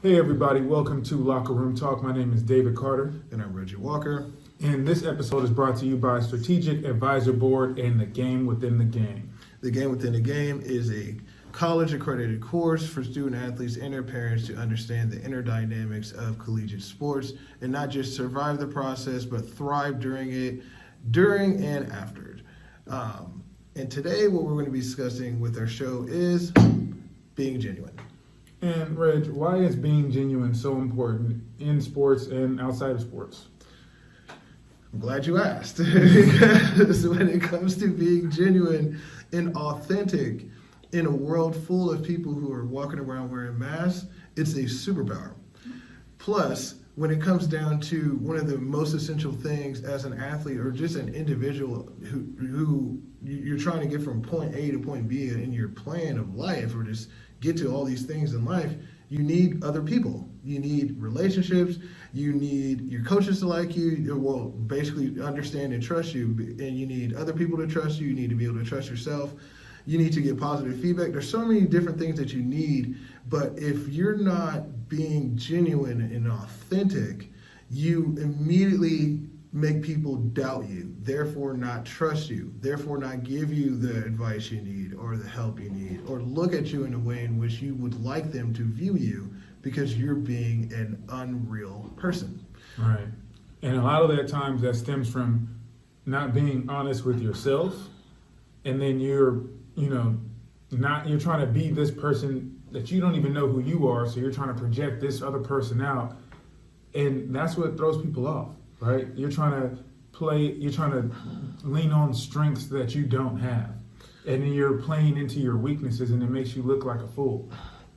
Hey everybody, welcome to Locker Room Talk. My name is David Carter. And I'm Reggie Walker. And this episode is brought to you by Strategic Advisor Board and the Game Within the Game. The Game Within the Game is a college accredited course for student athletes and their parents to understand the inner dynamics of collegiate sports and not just survive the process, but thrive during it, during and after it. And today what we're going to be discussing with our show is being genuine. And Reg, why is being genuine so important in sports and outside of sports? I'm glad you asked. Because when it comes to being genuine and authentic in a world full of people who are walking around wearing masks, it's a superpower. Plus, when it comes down to one of the most essential things as an athlete or just an individual who you're trying to get from point A to point B in your plan of life or just get to all these things in life, you need other people. You need relationships. You need your coaches to like you, well, basically understand and trust you. And you need other people to trust you. You need to be able to trust yourself. You need to get positive feedback. There's so many different things that you need. But if you're not being genuine and authentic, you immediately make people doubt you, therefore not trust you, therefore not give you the advice you need or the help you need, or look at you in a way in which you would like them to view you because you're being an unreal person. Right. And a lot of that times that stems from not being honest with yourself, and then you're trying to be this person that you don't even know who you are, so you're trying to project this other person out, and that's what throws people off. Right? You're trying to lean on strengths that you don't have. And then you're playing into your weaknesses and it makes you look like a fool.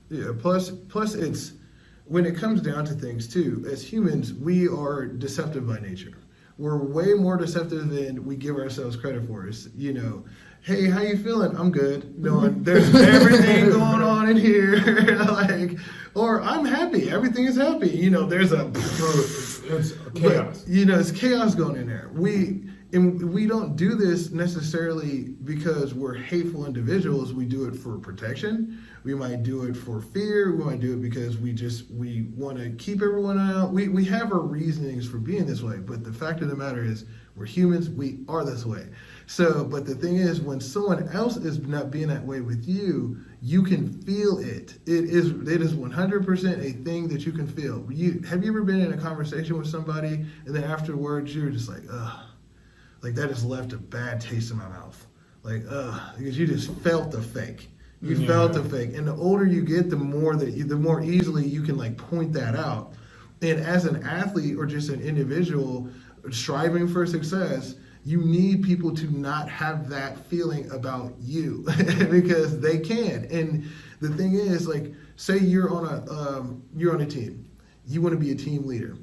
Yeah, plus it's, when it comes down to things too, as humans, we are deceptive by nature. We're way more deceptive than we give ourselves credit for. It's, hey, how you feeling? I'm good. No, there's everything going on in here. Or I'm happy. Everything is happy. There's it's chaos. It's chaos going in there. We don't do this necessarily because we're hateful individuals. We do it for protection. We might do it for fear. We might do it because we want to keep everyone out. We have our reasonings for being this way. But the fact of the matter is, we're humans. We are this way. So, but the thing is, when someone else is not being that way with you, you can feel it. It is 100% a thing that you can feel. Have you ever been in a conversation with somebody and then afterwards you're just like, ugh, like that has left a bad taste in my mouth. Like, ugh, because you just felt the fake. You felt the fake. And the older you get, the more easily you can point that out. And as an athlete or just an individual striving for success, you need people to not have that feeling about you because they can. And the thing is, say you're on a team, you want to be a team leader.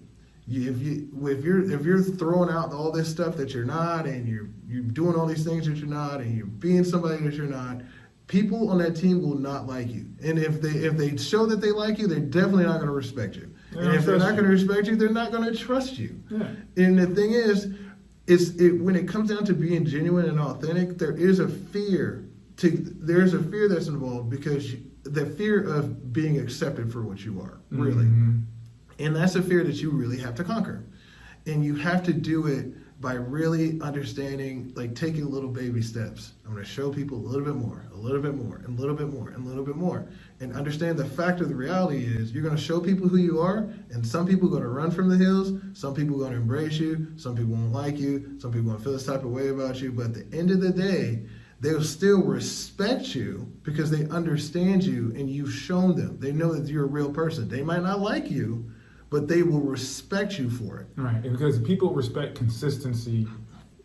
If you're throwing out all this stuff that you're not, and you're doing all these things that you're not, and you're being somebody that you're not, people on that team will not like you. And if they show that they like you, they're definitely not going to respect you. And if they're not going to respect you, they're not going to trust you. Yeah. And the thing is, when it comes down to being genuine and authentic, there's a fear that's involved because the fear of being accepted for what you are, really. Mm-hmm. And that's a fear that you really have to conquer. And you have to do it by really understanding, taking little baby steps. I'm going to show people a little bit more, and a little bit more, and a little bit more. And understand the fact of the reality is you're going to show people who you are, and some people are going to run from the hills, some people are going to embrace you, some people won't like you, some people are going to feel this type of way about you, but at the end of the day, they'll still respect you because they understand you and you've shown them. They know that you're a real person. They might not like you, but they will respect you for it. Right, and because people respect consistency,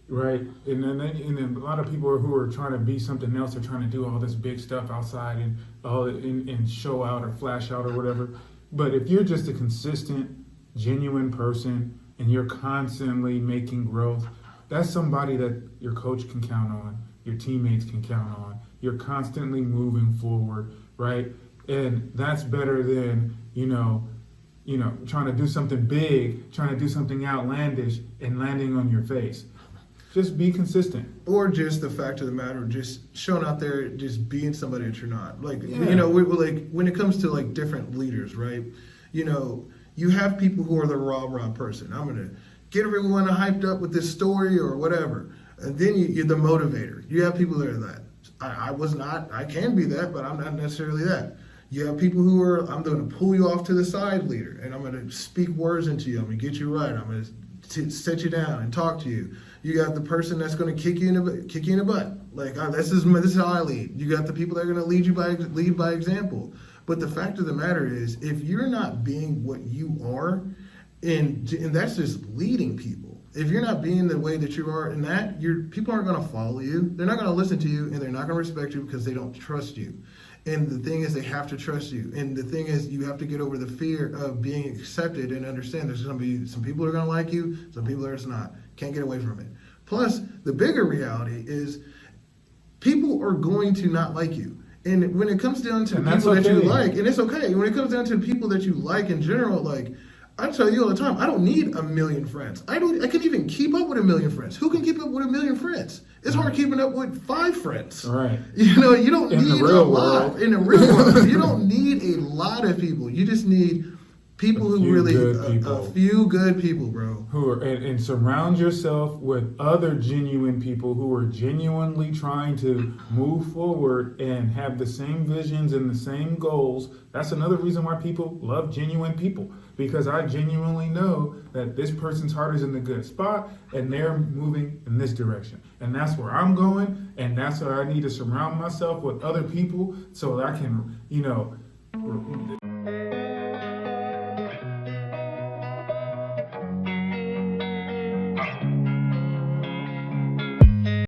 right? And then a lot of people who are trying to be something else, they're trying to do all this big stuff outside and show out or flash out or whatever. But if you're just a consistent, genuine person and you're constantly making growth, that's somebody that your coach can count on, your teammates can count on. You're constantly moving forward, right? And that's better than, trying to do something big, trying to do something outlandish and landing on your face. Just be consistent. Or just the fact of the matter, just showing out there, just being somebody that you're not. When it comes to different leaders, right? You know, you have people who are the rah-rah person. I'm going to get everyone hyped up with this story or whatever. And then you're the motivator. You have people that are that. I can be that, but I'm not necessarily that. You have people who are, I'm going to pull you off to the side leader, and I'm going to speak words into you. I'm going to get you right. I'm going to set you down and talk to you. You got the person that's going to kick you in the butt. Like, this is how I lead. You got the people that are going to lead by example. But the fact of the matter is, if you're not being what you are, and that's just leading people. If you're not being the way that you are in that, people aren't going to follow you. They're not going to listen to you, and they're not going to respect you because they don't trust you. And the thing is, they have to trust you. And the thing is, you have to get over the fear of being accepted and understand there's going to be some people who are going to like you, some people are just not. Can't get away from it. Plus, the bigger reality is people are going to not like you. And when it comes down to people that you like, and it's okay, when it comes down to people that you like in general, like, I tell you all the time, I don't need 1 million friends. I can even keep up with 1 million friends. Who can keep up with 1 million friends? It's hard keeping up with 5 friends. Right. You know, you don't need a lot. In the real world, you don't need a lot of people. You just need people who really, a few good people, bro. Who are, and surround yourself with other genuine people who are genuinely trying to move forward and have the same visions and the same goals. That's another reason why people love genuine people, because I genuinely know that this person's heart is in the good spot and they're moving in this direction. And that's where I'm going, and that's where I need to surround myself with other people so that I can,